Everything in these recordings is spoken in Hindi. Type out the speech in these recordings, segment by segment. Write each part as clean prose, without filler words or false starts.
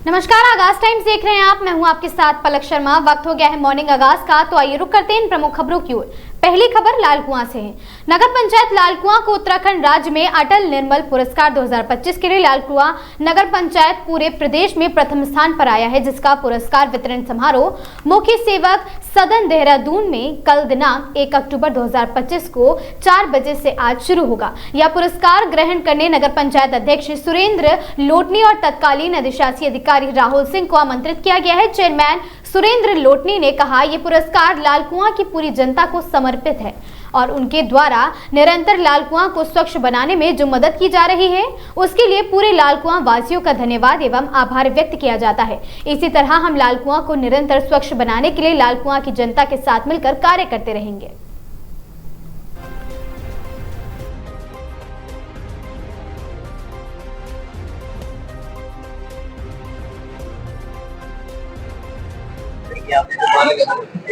नमस्कार, आगाज टाइम्स देख रहे हैं आप। मैं हूं आपके साथ पलक शर्मा। वक्त हो गया है मॉर्निंग आगाज का, तो आइए रुक करते हैं इन प्रमुख खबरों की ओर। पहली खबर लालकुआं से है। नगर पंचायत लालकुआं को उत्तराखंड राज्य में अटल निर्मल पुरस्कार 2025 के लिए लालकुआं नगर पंचायत पूरे प्रदेश में प्रथम स्थान पर आया है, जिसका पुरस्कार वितरण समारोह मुख्य सेवक सदन देहरादून में कल दिनांक 1 अक्टूबर 2025 को 4 बजे से आज शुरू होगा। यह पुरस्कार ग्रहण करने नगर पंचायत अध्यक्ष सुरेंद्र लोटनी और तत्कालीन अधिशासी अधिकारी राहुल सिंह को आमंत्रित किया गया है। चेयरमैन सुरेंद्र लोटनी ने कहा, ये पुरस्कार लालकुआं की पूरी जनता को समर्पित है और उनके द्वारा निरंतर लालकुआं को स्वच्छ बनाने में जो मदद की जा रही है, उसके लिए पूरे लालकुआं वासियों का धन्यवाद एवं आभार व्यक्त किया जाता है। इसी तरह हम लालकुआं को निरंतर स्वच्छ बनाने के लिए लालकुआं की जनता के साथ मिलकर कार्य करते रहेंगे।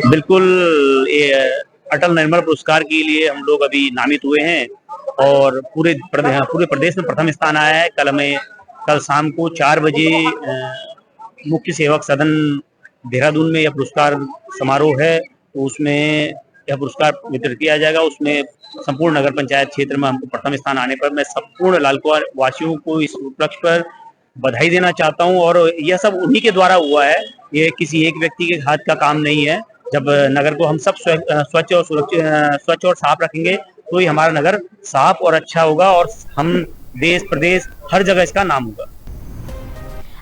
बिल्कुल, ये अटल निर्मल पुरस्कार के लिए हम लोग अभी नामित हुए हैं और पूरे प्रदेश में प्रथम स्थान आया है। कल शाम को 4 बजे मुख्य सेवक सदन देहरादून में यह पुरस्कार समारोह है, तो उसमें यह पुरस्कार वितरित किया जाएगा। उसमें संपूर्ण नगर पंचायत क्षेत्र में हमको प्रथम स्थान आने पर मैं संपूर्ण लालकुआं वासियों को इस उपलक्ष्य पर बधाई देना चाहता हूं। और यह सब उन्हीं के द्वारा हुआ है, ये किसी एक व्यक्ति के हाथ का काम नहीं है। जब नगर को हम सब स्वच्छ और सुरक्षित, स्वच्छ और साफ रखेंगे तो ही हमारा नगर साफ और अच्छा होगा और हम देश प्रदेश हर जगह इसका नाम होगा।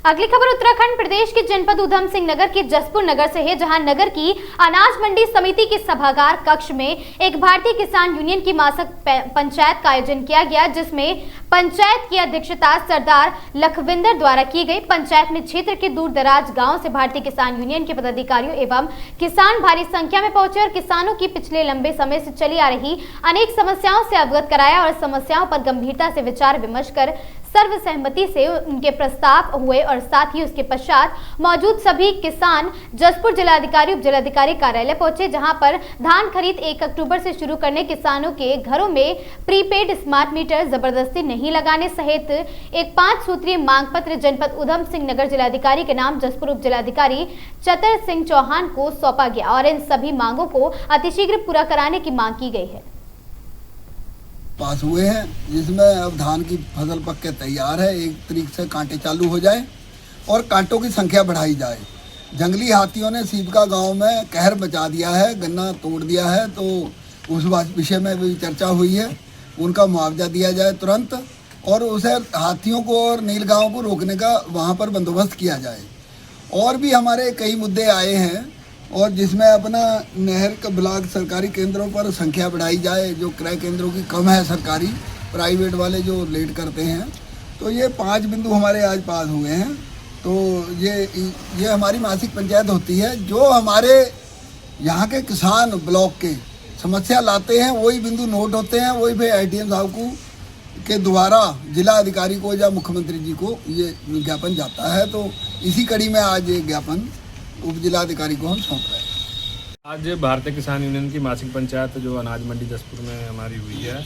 अगली खबर उत्तराखंड प्रदेश के जनपद उधम सिंह नगर के जसपुर नगर से है, जहां नगर की अनाज मंडी समिति के सभागार कक्ष में एक भारतीय किसान यूनियन की मासिक पंचायत का आयोजन किया गया, जिसमें पंचायत की अध्यक्षता सरदार लखविंदर द्वारा की गई। पंचायत में क्षेत्र के दूर दराज गाँव से भारतीय किसान यूनियन के पदाधिकारियों एवं किसान भारी संख्या में पहुंचे और किसानों की पिछले लंबे समय से चली आ रही अनेक समस्याओं से अवगत कराया और समस्याओं पर गंभीरता से विचार विमर्श कर सर्वसहमति से उनके प्रस्ताव हुए और साथ ही उसके पश्चात मौजूद सभी किसान जसपुर जिलाधिकारी उप जिलाधिकारी कार्यालय पहुंचे, जहां पर धान खरीद 1 अक्टूबर से शुरू करने, किसानों के घरों में प्रीपेड स्मार्ट मीटर जबरदस्ती नहीं लगाने सहित एक 5 सूत्रीय मांग पत्र जनपद उधम सिंह नगर जिलाधिकारी के नाम जसपुर उप जिलाधिकारी चतर सिंह चौहान को सौंपा गया और इन सभी मांगों को अतिशीघ्र पूरा कराने की मांग की गई है। पास हुए हैं, जिसमें अब धान की फसल पक के तैयार है। 1 तारीख से कांटे चालू हो जाए और कांटों की संख्या बढ़ाई जाए। जंगली हाथियों ने सीपका गांव में कहर बचा दिया है, गन्ना तोड़ दिया है, तो उस विषय में भी चर्चा हुई है। उनका मुआवजा दिया जाए तुरंत और उसे हाथियों को और नीलगांव को रोकने का वहाँ पर बंदोबस्त किया जाए। और भी हमारे कई मुद्दे आए हैं और जिसमें अपना नहर का ब्लॉक सरकारी केंद्रों पर संख्या बढ़ाई जाए, जो क्रय केंद्रों की कम है, सरकारी प्राइवेट वाले जो लेट करते हैं। तो ये 5 बिंदु हमारे आज पास हुए हैं। तो ये हमारी मासिक पंचायत होती है। जो हमारे यहाँ के किसान ब्लॉक के समस्या लाते हैं वही बिंदु नोट होते हैं, वही फिर ITM साहब को के द्वारा जिला अधिकारी को या मुख्यमंत्री जी को ये ज्ञापन जाता है। तो इसी कड़ी में आज ये ज्ञापन उप जिलाधिकारी को हम सौंप रहे हैं। आज भारतीय किसान यूनियन की मासिक पंचायत जो अनाज मंडी जसपुर में हमारी हुई है,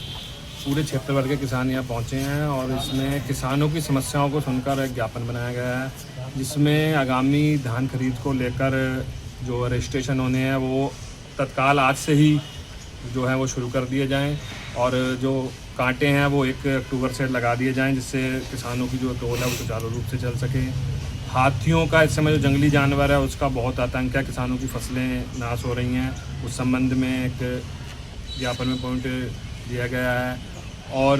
पूरे क्षेत्र भर के किसान यहाँ पहुँचे हैं और इसमें किसानों की समस्याओं को सुनकर एक ज्ञापन बनाया गया है, जिसमें आगामी धान खरीद को लेकर जो रजिस्ट्रेशन होने हैं वो तत्काल आज से ही जो है वो शुरू कर दिए जाएँ और जो कांटे हैं वो 1 अक्टूबर से लगा दिए जाएँ, जिससे किसानों की जो टोल है वो सुचारू रूप से चल सके। हाथियों का इस समय जो जंगली जानवर है उसका बहुत आतंक है, किसानों की फसलें नाश हो रही हैं, उस संबंध में एक ज्ञापन में पॉइंट दिया गया है। और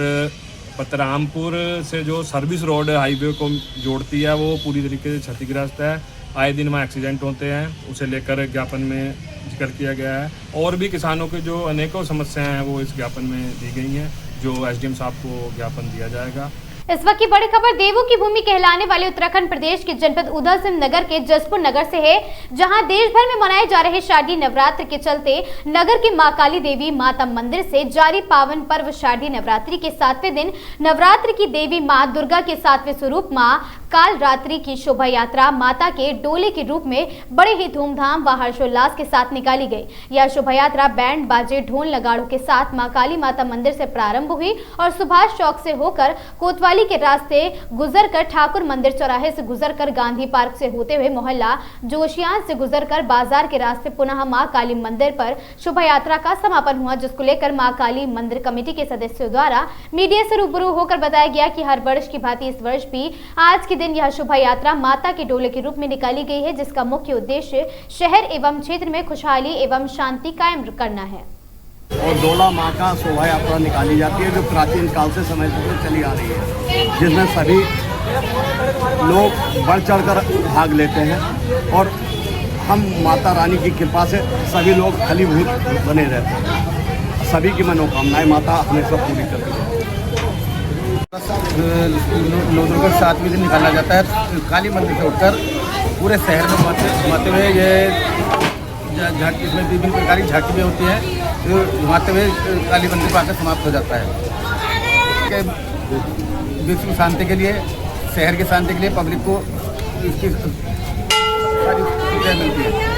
पतरामपुर से जो सर्विस रोड हाईवे को जोड़ती है वो पूरी तरीके से क्षतिग्रस्त है, आए दिन वहाँ एक्सीडेंट होते हैं, उसे लेकर ज्ञापन में जिक्र किया गया है। और भी किसानों की जो अनेकों समस्याएं हैं वो इस ज्ञापन में दी गई हैं, जो SDM साहब को ज्ञापन दिया जाएगा। इस वक्त की बड़ी खबर देवों की भूमि कहलाने वाले उत्तराखंड प्रदेश के जनपद उधम सिंह नगर के जसपुर नगर से है, जहां देश भर में मनाए जा रहे शारदीय नवरात्र के चलते नगर के मां काली देवी माता मंदिर से जारी पावन पर्व शारदीय नवरात्रि के 7वें दिन नवरात्र की देवी मां दुर्गा के 7वें स्वरूप मां काल रात्रि की शोभा यात्रा माता के डोले के रूप में बड़े ही धूमधाम व हर्षोल्लास के साथ निकाली गई। यह शोभा यात्रा बैंड बाजे ढोल नगाड़ों के साथ मां काली माता मंदिर से प्रारंभ हुई और सुभाष चौक से होकर कोतवाली के रास्ते गुजरकर ठाकुर मंदिर चौराहे से गुजरकर गांधी पार्क से होते हुए मोहल्ला जोशियान से गुजरकर बाजार के रास्ते पुनः मां काली मंदिर पर शोभा यात्रा का समापन हुआ, जिसको लेकर मां काली मंदिर कमेटी के सदस्यों द्वारा मीडिया से रूबरू होकर बताया गया कि हर वर्ष की भांति इस वर्ष भी आज के दिन यह शोभा यात्रा माता के डोले के रूप में निकाली गई है, जिसका मुख्य उद्देश्य शहर एवं क्षेत्र में खुशहाली एवं शांति कायम करना है। और डोला माँ का शोभा यात्रा निकाली जाती है जो प्राचीन काल से समय से चली आ रही है, जिसमें सभी लोग बढ़ चढ़कर भाग लेते हैं और हम माता रानी की कृपा से सभी लोग फलीभूत बने रहते हैं। सभी की मनोकामनाएं माता हमेशा पूरी करती है। लोधरगढ़ 7वें दिन निकाला जाता है। काली मंदिर से उठकर पूरे शहर में घुमाते हुए ये झांकी, इसमें विभिन्न प्रकार की झांकी भी होती है, तो घुमाते हुए काली मंदिर पर आकर समाप्त हो जाता है। विश्व शांति के लिए, शहर की शांति के लिए पब्लिक को इसकी सारी सुविधाएं मिलती है।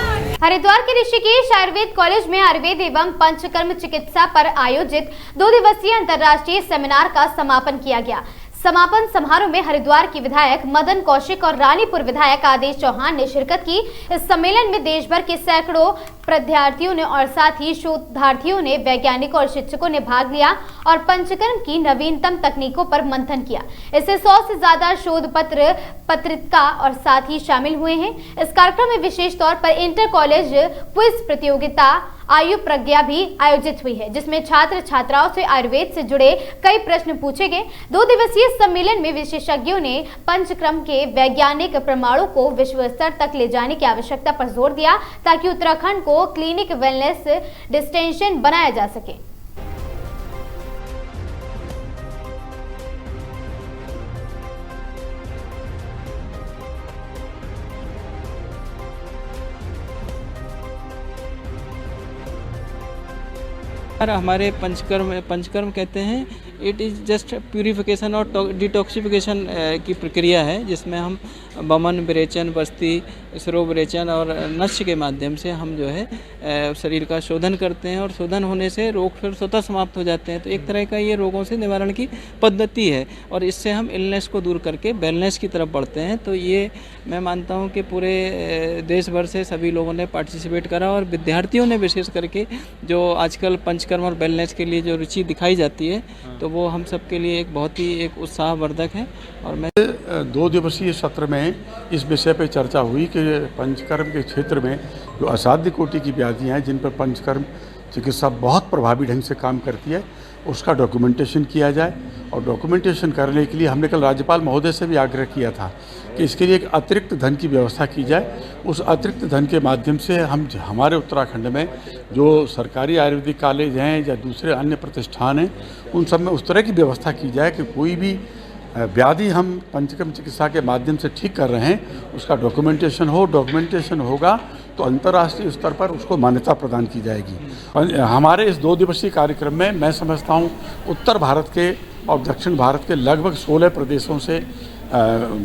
हरिद्वार के ऋषिकेश आयुर्वेद कॉलेज में आयुर्वेद एवं पंचकर्म चिकित्सा पर आयोजित 2 दिवसीय अंतर्राष्ट्रीय सेमिनार का समापन किया गया। समापन समारोह में हरिद्वार की विधायक मदन कौशिक और रानीपुर विधायक आदेश चौहान ने शिरकत की। इस सम्मेलन में देश भर के सैकड़ों विद्यार्थियों ने और साथ ही शोधार्थियों ने, वैज्ञानिकों और शिक्षकों ने भाग लिया और पंचकर्म की नवीनतम तकनीकों पर मंथन किया। इससे 100 से ज्यादा शोध पत्र, पत्रिका और साथ ही शामिल हुए हैं। इस कार्यक्रम में विशेष तौर पर इंटर कॉलेज क्विज प्रतियोगिता आयु प्रज्ञा भी आयोजित हुई है, जिसमें छात्र छात्राओं से आयुर्वेद से जुड़े कई प्रश्न पूछे गए। 2 दिवसीय सम्मेलन में विशेषज्ञों ने पंचकर्म के वैज्ञानिक प्रमाणों को विश्व स्तर तक ले जाने की आवश्यकता पर जोर दिया, ताकि उत्तराखंड को क्लिनिक वेलनेस डेस्टिनेशन बनाया जा सके। हमारे पंचकर्म कहते हैं, इट इज़ जस्ट प्यूरिफिकेशन और डिटॉक्सिफिकेशन की प्रक्रिया है, जिसमें हम वमन, विरेचन, बस्ती, स्रो विरेचन और नस्य के माध्यम से हम जो है शरीर का शोधन करते हैं और शोधन होने से रोग फिर स्वतः समाप्त हो जाते हैं। तो एक तरह का ये रोगों से निवारण की पद्धति है और इससे हम इलनेस को दूर करके वेलनेस की तरफ बढ़ते हैं। तो ये मैं मानता हूँ कि पूरे देश भर से सभी लोगों ने पार्टिसिपेट करा और विद्यार्थियों ने विशेष करके जो आजकल पंचकर्म और वेलनेस के लिए जो रुचि दिखाई जाती है, तो वो हम सब के लिए एक बहुत ही एक उत्साहवर्धक है। और मैं 2 दिवसीय सत्र में इस विषय पर चर्चा हुई कि पंचकर्म के क्षेत्र में जो असाध्य कोटि की व्याधियाँ हैं, जिन पर पंचकर्म चिकित्सा बहुत प्रभावी ढंग से काम करती है, उसका डॉक्यूमेंटेशन किया जाए। और डॉक्यूमेंटेशन करने के लिए हमने कल राज्यपाल महोदय से भी आग्रह किया था कि इसके लिए एक अतिरिक्त धन की व्यवस्था की जाए। उस अतिरिक्त धन के माध्यम से हम हमारे उत्तराखंड में जो सरकारी आयुर्वेदिक कॉलेज हैं या दूसरे अन्य प्रतिष्ठान हैं, उन सब में उस तरह की व्यवस्था की जाए कि कोई भी व्याधि हम पंचकर्म चिकित्सा के माध्यम से ठीक कर रहे हैं, उसका डॉक्यूमेंटेशन हो। डॉक्यूमेंटेशन होगा तो अंतर्राष्ट्रीय स्तर पर उसको मान्यता प्रदान की जाएगी। हमारे इस 2 दिवसीय कार्यक्रम में मैं समझता हूँ उत्तर भारत के और दक्षिण भारत के लगभग 16 प्रदेशों से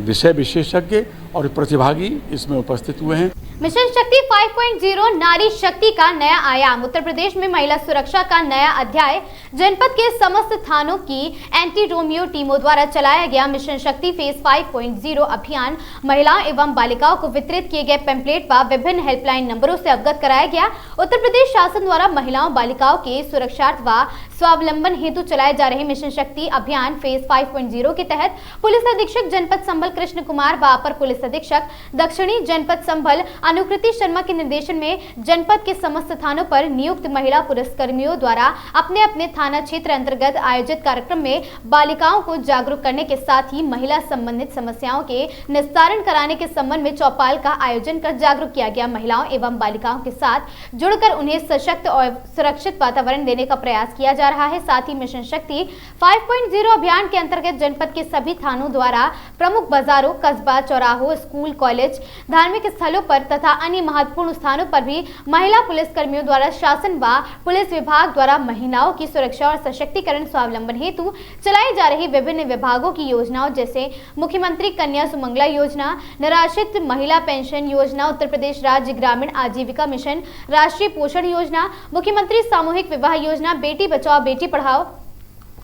विषय विशेषज्ञ और प्रतिभागी इसमें उपस्थित हुए हैं। मिशन शक्ति 5.0 नारी शक्ति का नया आयाम। उत्तर प्रदेश में महिला सुरक्षा का नया अध्याय। जनपद के समस्त थानों की एंटी रोमियो टीमों द्वारा चलाया गया मिशन शक्ति फेज 5.0 अभियान महिलाओं एवं बालिकाओं को वितरित किए गए पेम्पलेट व विभिन्न हेल्पलाइन नंबरों से अवगत कराया गया। उत्तर प्रदेश शासन द्वारा महिलाओं बालिकाओं के सुरक्षार्थ व स्वावलंबन हेतु चलाए जा रहे मिशन शक्ति अभियान फेज 5.0 के तहत पुलिस अधीक्षक जनपद संभल कृष्ण कुमार व अपर पुलिस अधीक्षक दक्षिणी जनपद संभल अनुकृति शर्मा के निर्देशन में जनपद के समस्त थानों पर नियुक्त महिला पुलिसकर्मियों द्वारा अपने अपने थाना क्षेत्र अंतर्गत आयोजित कार्यक्रम में बालिकाओं को जागरूक करने के साथ ही महिला संबंधित समस्याओं के निस्तारण कराने के संबंध में चौपाल का आयोजन कर जागरूक किया गया। महिलाओं एवं बालिकाओं के साथ जुड़कर उन्हें सशक्त और सुरक्षित वातावरण देने का प्रयास किया जा रहा है। साथ ही मिशन शक्ति 5.0 अभियान के अंतर्गत जनपद के सभी थानों द्वारा प्रमुख बाजारों, कस्बा, चौराहों, स्कूल, कॉलेज, धार्मिक स्थलों पर तथा अन्य महत्वपूर्ण स्थानों पर भी महिला पुलिस कर्मियों द्वारा शासन व पुलिस विभाग द्वारा महिलाओं की सुरक्षा और सशक्तिकरण स्वावलंबन हेतु चलाई जा रही विभिन्न विभागों की योजनाओं जैसे मुख्यमंत्री कन्या सुमंगला योजना, निराश्रित महिला पेंशन योजना, उत्तर प्रदेश राज्य ग्रामीण आजीविका मिशन, राष्ट्रीय पोषण योजना, मुख्यमंत्री सामूहिक विवाह योजना, बेटी बचाओ बेटी पढ़ाओ,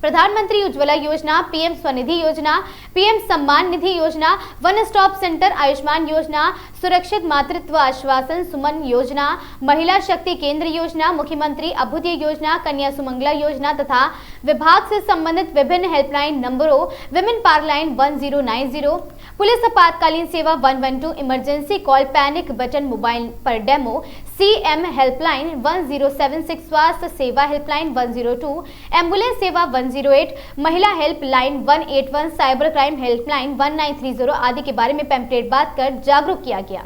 प्रधानमंत्री उज्ज्वला योजना, पीएम स्वनिधि योजना, पीएम सम्मान निधि योजना, वन स्टॉप सेंटर आयुष्मान योजना, सुरक्षित मातृत्व आश्वासन सुमन योजना, महिला शक्ति केंद्र योजना, मुख्यमंत्री अभ्युदय योजना, कन्या सुमंगला योजना तथा विभाग से संबंधित विभिन्न हेल्पलाइन नंबरों विमेन पावरलाइन 1090, पुलिस आपातकालीन सेवा 112, emergency call panic button mobile पर डेमो, CM हेल्पलाइन 1076, स्वास्थ्य सेवा हेल्पलाइन 102, एम्बुलेंस सेवा 108, महिला हेल्पलाइन 181, साइबर क्राइम हेल्पलाइन 1930 आदि के बारे में पैम्पलेट बांट कर जागरूक किया गया।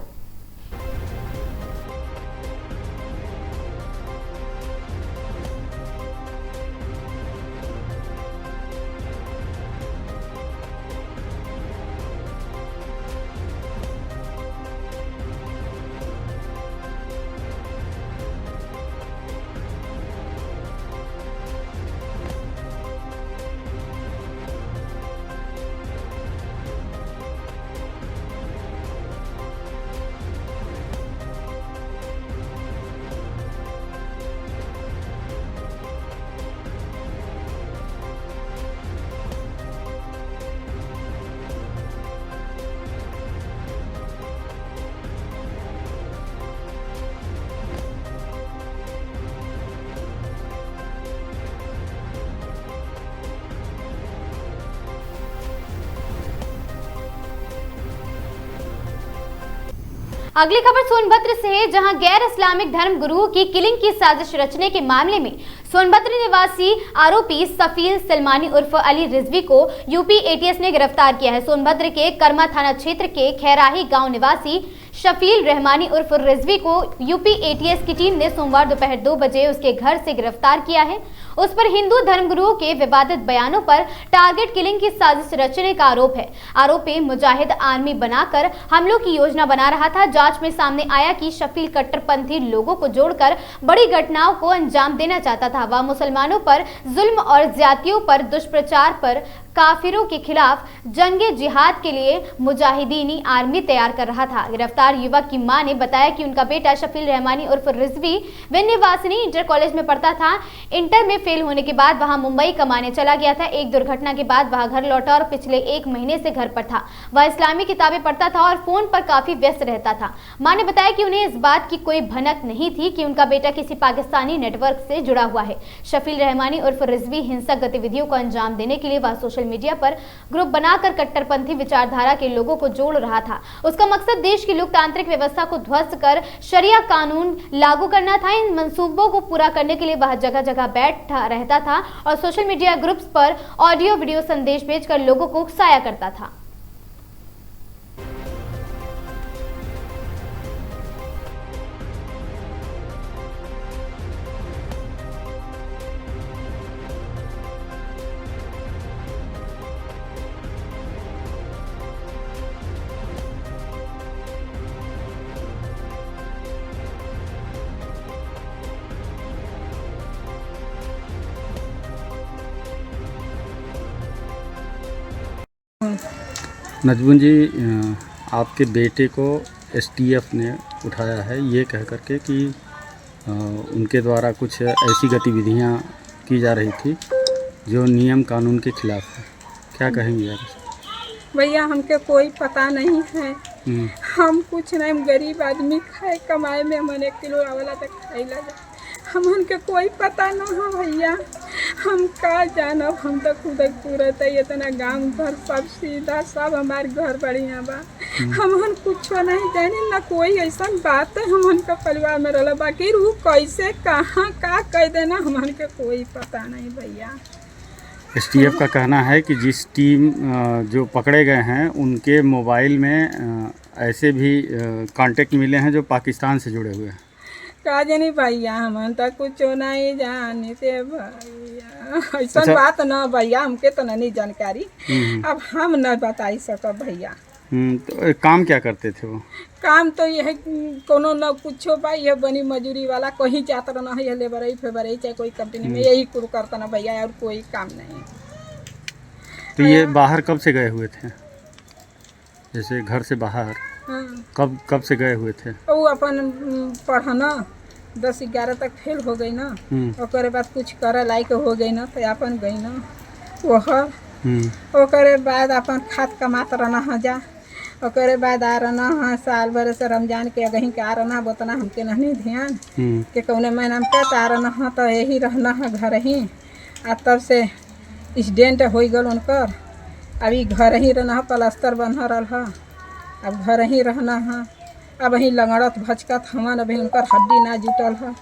अगली खबर सोनभद्र से है, जहां गैर इस्लामिक धर्म गुरुओं की किलिंग की साजिश रचने के मामले में सोनभद्र निवासी आरोपी सफील सलमानी उर्फ अली रिजवी को यूपी ATS ने गिरफ्तार किया है। सोनभद्र के कर्मा थाना क्षेत्र के खैराही गांव निवासी शफील रहमानी उर्फ रिजवी को यूपी ATS की टीम ने सोमवार दोपहर 2 बजे उसके घर से गिरफ्तार किया है। उस पर हिंदू धर्मगुरुओं के विवादित बयानों पर टारगेट किलिंग की साजिश रचने का आरोप है। आरोपी मुजाहिद आर्मी बनाकर हमलों की योजना बना रहा था। जांच में सामने आया कि शफील कट्टरपंथी लोगों को जोड़कर बड़ी घटनाओं को अंजाम देना चाहता था। वह मुसलमानों पर जुल्म और ज्यादतियों पर दुष्प्रचार पर काफिरों के खिलाफ जंगे जिहाद के लिए मुजाहिदीनी आर्मी तैयार कर रहा था। गिरफ्तार युवक की मां ने बताया कि उनका बेटा शफील रहमानी उर्फ रिजवी विन्यवासिनी इंटर कॉलेज में पढ़ता था। इंटर में फेल होने के बाद वहां मुंबई कमाने चला गया था। एक दुर्घटना के बाद वह घर लौटा और पिछले 1 महीने से घर पर था। वह इस्लामी किताबें पढ़ता था और फोन पर काफी व्यस्त रहता था। मां ने बताया कि उन्हें इस बात की कोई भनक नहीं थी कि उनका बेटा किसी पाकिस्तानी नेटवर्क से जुड़ा हुआ है। शफील रहमानी उर्फ रिजवी हिंसक गतिविधियों को अंजाम देने के लिए वह सोशल मीडिया पर ग्रुप बनाकर कट्टरपंथी विचारधारा के लोगों को जोड़ रहा था। उसका मकसद देश की लोकतांत्रिक व्यवस्था को ध्वस्त कर शरिया कानून लागू करना था। इन मंसूबों को पूरा करने के लिए वह जगह जगह बैठा रहता था और सोशल मीडिया ग्रुप्स पर ऑडियो वीडियो संदेश भेजकर लोगों को उकसाया करता था। नजमुन जी, आपके बेटे को STF ने उठाया है ये कह करके कि उनके द्वारा कुछ ऐसी गतिविधियां की जा रही थी जो नियम कानून के खिलाफ है। क्या कहेंगे आप? भैया हमके कोई पता नहीं है। हम कुछ नहीं, हम गरीब आदमी खाए कमाए में हम 1 किलो आवला तक खाई लगा। हमन के कोई पता ना है भैया, हम का जानब। हम तो खुद पूरत है, इतना गांव घर सब सीधा सब हमारे घर बढ़िया बा। हमन कुछ नहीं जानी ना, कोई ऐसा बात है हमन का परिवार में रहा। बाकी वो कैसे कहाँ का कह देना हमन के कोई पता नहीं भैया। STF का कहना है कि जिस टीम जो पकड़े गए हैं उनके मोबाइल में ऐसे भी कांटेक्ट मिले हैं जो पाकिस्तान से जुड़े हुए हैं। का जानी भैया, हम तो कुछ नहीं जानते भैया। ऐसा बात ना भैया, हमके तो नहीं जानकारी। अब हम न बता सकब भैया। तो काम क्या करते थे वो? काम तो यह कोनो न कुछो बा, यह बनी मजूरी वाला कहीं जाता रहना है, लेबर फेबर चाहे कोई कंपनी में यही कुल करता ना भैया, और कोई काम नहीं। तो ये बाहर कब से गए हुए थे, जैसे घर से बाहर? हाँ। कब से गए हुए थे? वो अपन पढ़ना 10-11 तक फेल हो गई ना, ओकरे बाद कुछ करे लायक हो गई ना, तो अपन गई ना ओकरे बाद अपन खाद कमात रहना है जा, ओकरे बाद आ रहना है साल भर से रमजान के कहीं के आ रहना, बोतना हमके नहीं ध्यान के कौने महीना में आ रहना है, तो यही रहना है घर ही। आ तब से एक्सीडेंट हो गल उनकर, अभी घर ही रहना है, प्लास्टर बन रहा है, अब घर ही रहना है। अब वही लंगड़त भचकत हवन, अभी उनकर हड्डी ना जुटल है।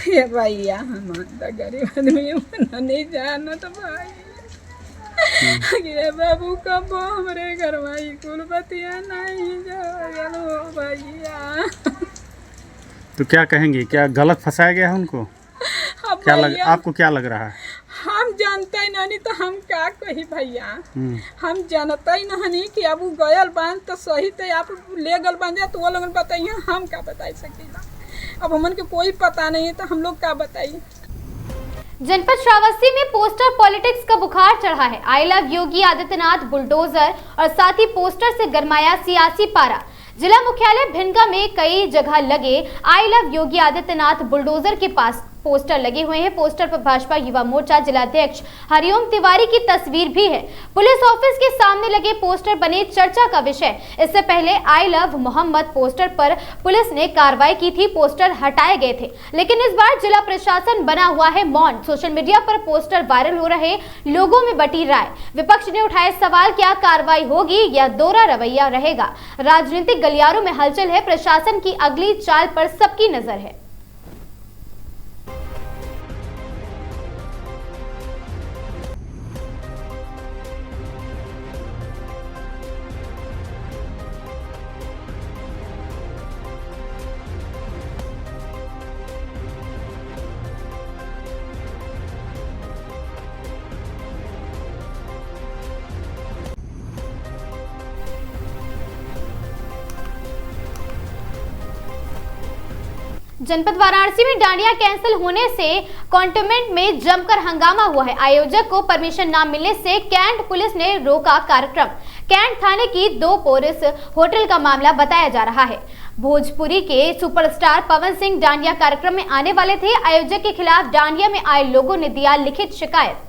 ये भैया हम गरीब आदमी नहीं जाना तो भाई ये बाबू कब हमरे घर में कुल बतिया नहीं जाओ भैया। तो क्या कहेंगे, क्या गलत फंसाया गया है उनको? क्या आपको क्या लग रहा है? हम जानते ही नहीं तो हम क्या कही भैया, हम जानते ही नहीं कि अब गयल बांध तो सही तो आप ले गल बांध जा, तो वो लोग बताइए, हम क्या बता सकेला। अब हमन के कोई पता नहीं है तो हम लोग क्या बताइए। जनपद श्रावस्ती में पोस्टर पॉलिटिक्स का बुखार चढ़ा है। I love Yogi Adityanath bulldozer और साथ ही पोस्टर से गरमाया सियासी पारा। जिला मुख्यालय भिंडगा में कई जगह लगे I love Yogi Adityanath bulldozer के पास पोस्टर लगे हुए हैं। पोस्टर पर भाजपा युवा मोर्चा जिलाध्यक्ष हरिओम तिवारी की तस्वीर भी है। पुलिस ऑफिस के सामने लगे पोस्टर बने चर्चा का विषय। इससे पहले आई लव मोहम्मद पोस्टर पर पुलिस ने कार्रवाई की थी, पोस्टर हटाए गए थे, लेकिन इस बार जिला प्रशासन बना हुआ है मौन। सोशल मीडिया पर पोस्टर वायरल हो रहे, लोगों में बटी राय। विपक्ष ने उठाए सवाल, क्या कार्रवाई होगी या दोहरा रवैया रहेगा? राजनीतिक गलियारों में हलचल है, प्रशासन की अगली चाल पर सबकी नजर है। जनपद वाराणसी में डांडिया कैंसिल होने से कंटोनमेंट में जमकर हंगामा हुआ है। आयोजक को परमिशन न मिलने से कैंट पुलिस ने रोका कार्यक्रम। कैंट थाने की 2 पुलिस होटल का मामला बताया जा रहा है। भोजपुरी के सुपरस्टार पवन सिंह डांडिया कार्यक्रम में आने वाले थे। आयोजक के खिलाफ डांडिया में आए लोगों ने दिया लिखित शिकायत।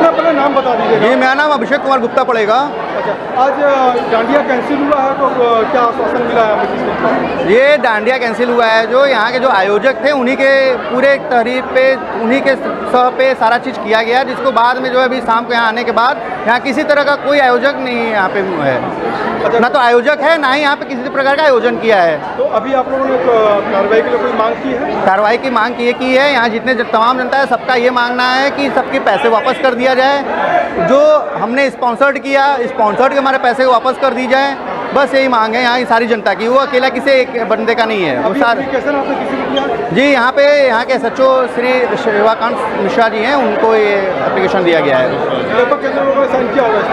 अपना नाम बता दीजिएगा। जी, मेरा नाम अभिषेक कुमार गुप्ता पड़ेगा। अच्छा, आज डांडिया कैंसिल हुआ है तो क्या आश्वासन मिला है आपको? ये डांडिया कैंसिल हुआ है, जो यहाँ के जो आयोजक थे उन्हीं के पूरे तहरीर पे, उन्हीं के सह पे सारा चीज़ किया गया, जिसको बाद में जो है अभी शाम को यहाँ आने के बाद यहाँ किसी तरह का कोई आयोजक नहीं यहाँ पे है। अच्छा, ना तो आयोजक है, ना ही यहाँ पे किसी प्रकार का आयोजन किया है। तो अभी आप लोगों ने कार्रवाई के लिए कोई मांग की है? कार्रवाई की मांग की है। यहाँ जितने तमाम जनता है सबका ये मांगना है कि सबके पैसे वापस कर दिया जाए, जो हमने स्पॉन्सर्ड किया, स्पॉन्सर्ड के हमारे पैसे वापस कर दी जाए। बस यही मांग है यहाँ की सारी जनता की, वो अकेला किसी एक बंदे का नहीं है। जी, यहाँ के SHO श्री शिवाकांत मिश्रा जी हैं, उनको ये एप्लीकेशन दिया गया है।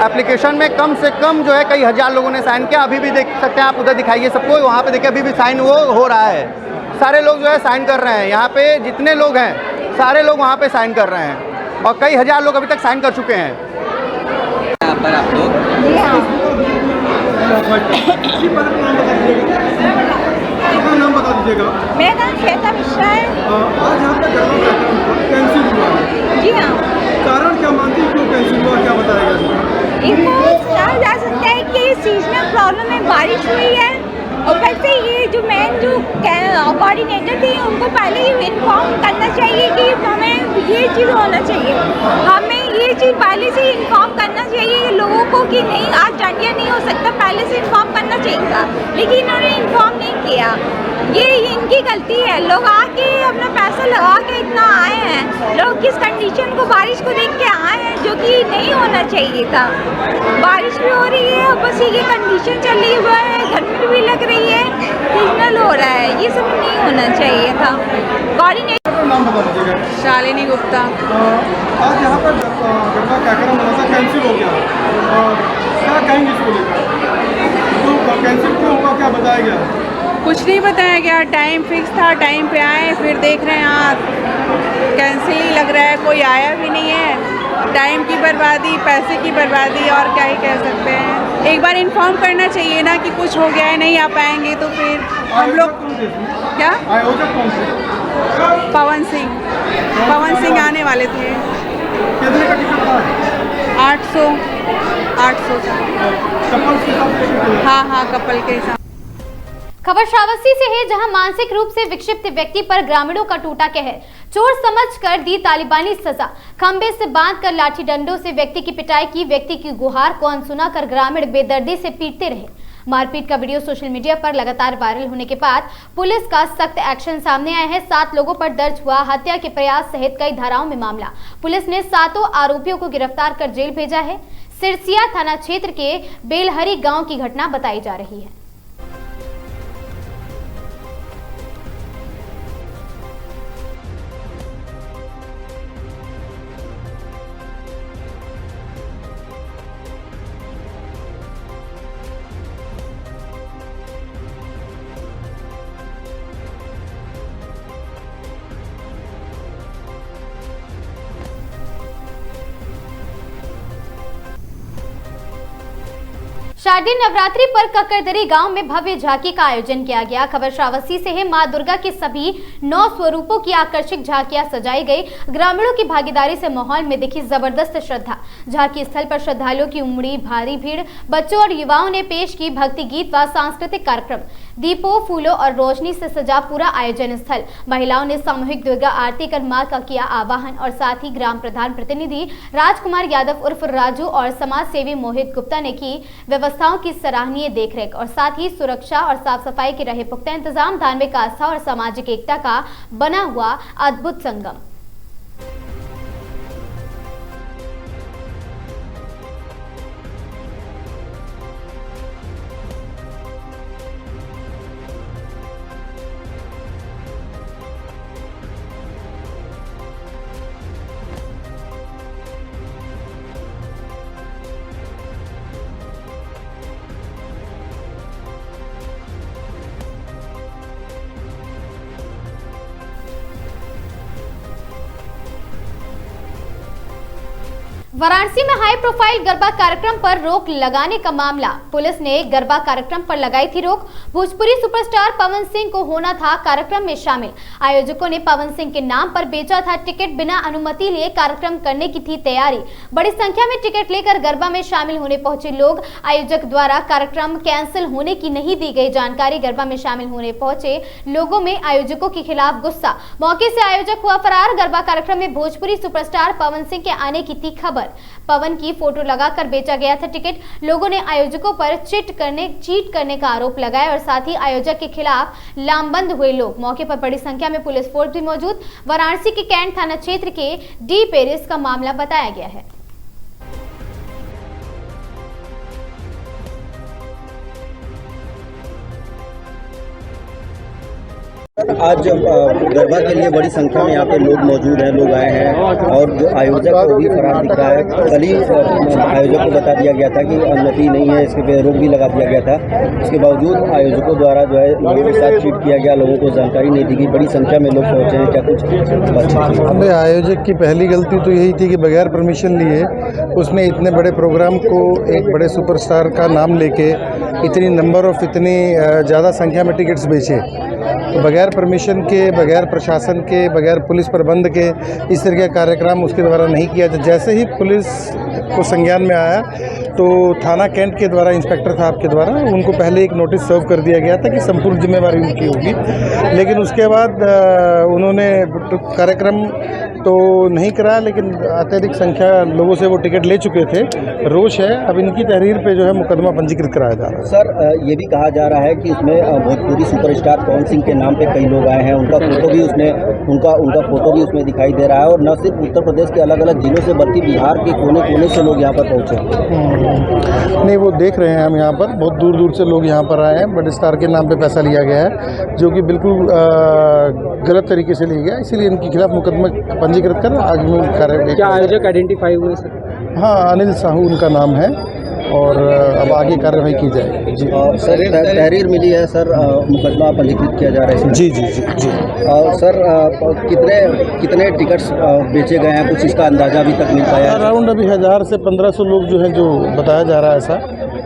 एप्लीकेशन में कम से कम जो है कई हजार लोगों ने साइन किया। अभी भी देख सकते हैं आप, उधर दिखाइए सबको, वहाँ पे देखिए अभी भी साइन वो हो रहा है। सारे लोग जो है साइन कर रहे हैं, यहाँ पे जितने लोग हैं सारे लोग वहाँ पे साइन कर रहे हैं, और कई हजार लोग अभी तक साइन कर चुके हैं। यहाँ पर आप लोग नाम बता दीजिएगा। मेरा नाम श्वेता मिश्रा है। आज यहाँ पे कैंसिल हुआ है। जी हाँ। कारण क्या मानती है, क्यों कैंसिल हुआ, क्या बताया गया? इनको कहा जा सकता है कि सीजनल प्रॉब्लम में बारिश हुई है, और वैसे ये जो मेन जो कोऑर्डिनेटर थे उनको पहले ही इन्फॉर्म करना चाहिए कि हमें ये चीज़ होना चाहिए। हमें ये चीज़ पहले से इन्फॉर्म करना चाहिए लोगों को कि नहीं आज डांडिया नहीं हो सकता, पहले से इन्फॉर्म करना चाहिए था, लेकिन इन्होंने इन्फॉर्म नहीं किया। ये इनकी गलती है। लोग आके अपना पैसा लगा के इतना आए हैं, लोग किस कंडीशन को बारिश को देख के आए हैं जो कि नहीं होना चाहिए था। बारिश भी हो रही है, बस ये कंडीशन चली हुआ है, गर्मी भी लग रही है, सीजनल हो रहा है, ये सब नहीं होना चाहिए था। नाम बता दीजिएगा। शालिनी गुप्ता। आज यहाँ पर गरबा कार्यक्रम बना था, कैंसिल हो गया, क्या कहेंगे इसको लेकर? तो कैंसिल क्यों हुआ, क्या बताया गया? कुछ नहीं बताया गया, टाइम फिक्स था, टाइम पे आए, फिर देख रहे हैं यहाँ कैंसिल ही लग रहा है, कोई आया भी नहीं है। टाइम की बर्बादी, पैसे की बर्बादी, और क्या ही कह सकते हैं। एक बार इन्फॉर्म करना चाहिए ना कि कुछ हो गया है, नहीं आ पाएंगे, तो फिर हम लोग क्या आयोजक कौन थे? पवन सिंह आने वाले थे। कितने का टिकट था? 800 कपल के हिसाब? हाँ कपल के हिसाब। खबर श्रावस्ती से है, जहां मानसिक रूप से विक्षिप्त व्यक्ति पर ग्रामीणों का टूटा कहर। चोर समझकर दी तालिबानी सजा, खंबे से बांधकर लाठी डंडों से व्यक्ति की पिटाई की, व्यक्ति की गुहार को अनसुना कर ग्रामीण बेदर्दी से पीटते रहे। मारपीट का वीडियो सोशल मीडिया पर लगातार वायरल होने के बाद पुलिस का सख्त एक्शन सामने आया है। 7 लोगों पर दर्ज हुआ हत्या के प्रयास सहित कई धाराओं में मामला। पुलिस ने 7 आरोपियों को गिरफ्तार कर जेल भेजा है। सिरसिया थाना क्षेत्र के बेलहरी गांव की घटना बताई जा रही है। शारदीय नवरात्रि पर कक्करदरी गांव में भव्य झांकी का आयोजन किया गया। खबर श्रावस्ती से है, मां दुर्गा के सभी 9 स्वरूपों की आकर्षक झांकियां सजाई गई। ग्रामीणों की भागीदारी से माहौल में दिखी जबरदस्त श्रद्धा। झांकी स्थल पर श्रद्धालुओं की उमड़ी भारी भीड़। बच्चों और युवाओं ने पेश की भक्ति गीत व सांस्कृतिक कार्यक्रम। दीपों, फूलों और रोशनी से सजा पूरा आयोजन स्थल। महिलाओं ने सामूहिक दुर्गा आरती कर मां का किया आवाहन और साथ ही ग्राम प्रधान प्रतिनिधि राजकुमार यादव उर्फ राजू और समाज सेवी मोहित गुप्ता ने की व्यवस्थाओं की सराहनीय देखरेख और साथ ही सुरक्षा और साफ सफाई के रहे पुख्ता इंतजाम। धार्मिक आस्था और सामाजिक एकता का बना हुआ अद्भुत संगम। वाराणसी में हाई प्रोफाइल गरबा कार्यक्रम पर रोक लगाने का मामला। पुलिस ने गरबा कार्यक्रम पर लगाई थी रोक। भोजपुरी सुपरस्टार पवन सिंह को होना था कार्यक्रम में शामिल। आयोजकों ने पवन सिंह के नाम पर बेचा था टिकट। बिना अनुमति लिए कार्यक्रम करने की थी तैयारी। बड़ी संख्या में टिकट लेकर गरबा में शामिल होने पहुंचे लोग। आयोजक द्वारा कार्यक्रम कैंसिल होने की नहीं दी गई जानकारी। गरबा में शामिल होने पहुंचे लोगों में आयोजकों के खिलाफ गुस्सा। मौके से आयोजक हुआ फरार। गरबा कार्यक्रम में भोजपुरी सुपरस्टार पवन सिंह के आने की थी खबर। पवन की फोटो लगाकर बेचा गया था टिकट। लोगों ने आयोजकों पर चीट करने का आरोप लगाया और साथ ही आयोजक के खिलाफ लामबंद हुए लोग। मौके पर बड़ी संख्या में पुलिस फोर्स भी मौजूद। वाराणसी के कैंट थाना क्षेत्र के डी पेरिस का मामला बताया गया है। आज गरबा के लिए बड़ी संख्या में यहाँ पे लोग मौजूद हैं, लोग आए हैं और जो आयोजक वो भी फरार दिख रहा है। कल ही आयोजक को बता दिया गया था कि अनुमति नहीं है, इसके पे रोक भी लगा दिया गया था। उसके बावजूद आयोजकों द्वारा जो है लोगों के साथ चीट किया गया, लोगों को जानकारी नहीं दी गई। बड़ी संख्या में लोग पहुँचे हैं। क्या कुछ आयोजक की पहली गलती तो यही थी कि बगैर परमिशन लिए उसने इतने बड़े प्रोग्राम को एक बड़े सुपरस्टार का नाम लेके इतनी ज़्यादा संख्या में टिकट्स बेचे। तो बगैर परमिशन के, बगैर प्रशासन के, बगैर पुलिस प्रबंध के इस तरह का कार्यक्रम उसके द्वारा नहीं किया। जैसे ही पुलिस को संज्ञान में आया तो थाना कैंट के द्वारा, इंस्पेक्टर साहब के द्वारा उनको पहले एक नोटिस सर्व कर दिया गया था कि संपूर्ण जिम्मेवारी उनकी होगी। लेकिन उसके बाद उन्होंने कार्यक्रम तो नहीं कराया, लेकिन अत्यधिक संख्या लोगों से वो टिकट ले चुके थे। रोष है, अब इनकी तहरीर पे जो है मुकदमा पंजीकृत कराया जा रहा है। सर ये भी कहा जा रहा है कि उसमें भोजपुरी सुपरस्टार पवन सिंह के नाम पे कई लोग आए हैं, उनका फोटो भी उनका फोटो भी उसमें दिखाई दे रहा है, और न सिर्फ उत्तर प्रदेश के अलग अलग जिलों से बल्कि बिहार के कोने कोने से लोग यहाँ पर पहुँचे। नहीं, वो देख रहे हैं हम यहाँ पर, बहुत दूर दूर से लोग यहाँ पर आए हैं। बड़े स्टार के नाम पे पैसा लिया गया है, जो कि बिल्कुल गलत तरीके से लिया गया, इसीलिए इनके खिलाफ मुकदमा पंजीकृत कर आगे कार्रवाई। क्या आयोजक आइडेंटिफाई हुए सर? हाँ, अनिल साहू उनका नाम है, और अब आगे कार्रवाई की जाएगी। जी सर, तहरीर मिली है सर, मुकदमा पंजीकृत किया जा रहा है। जी जी जी जी। सर कितने टिकट्स बेचे गए हैं, कुछ इसका अंदाजा अभी तक मिल पाया है? अराउंड अभी 1000 से 1500 लोग जो हैं, जो बताया जा रहा है ऐसा।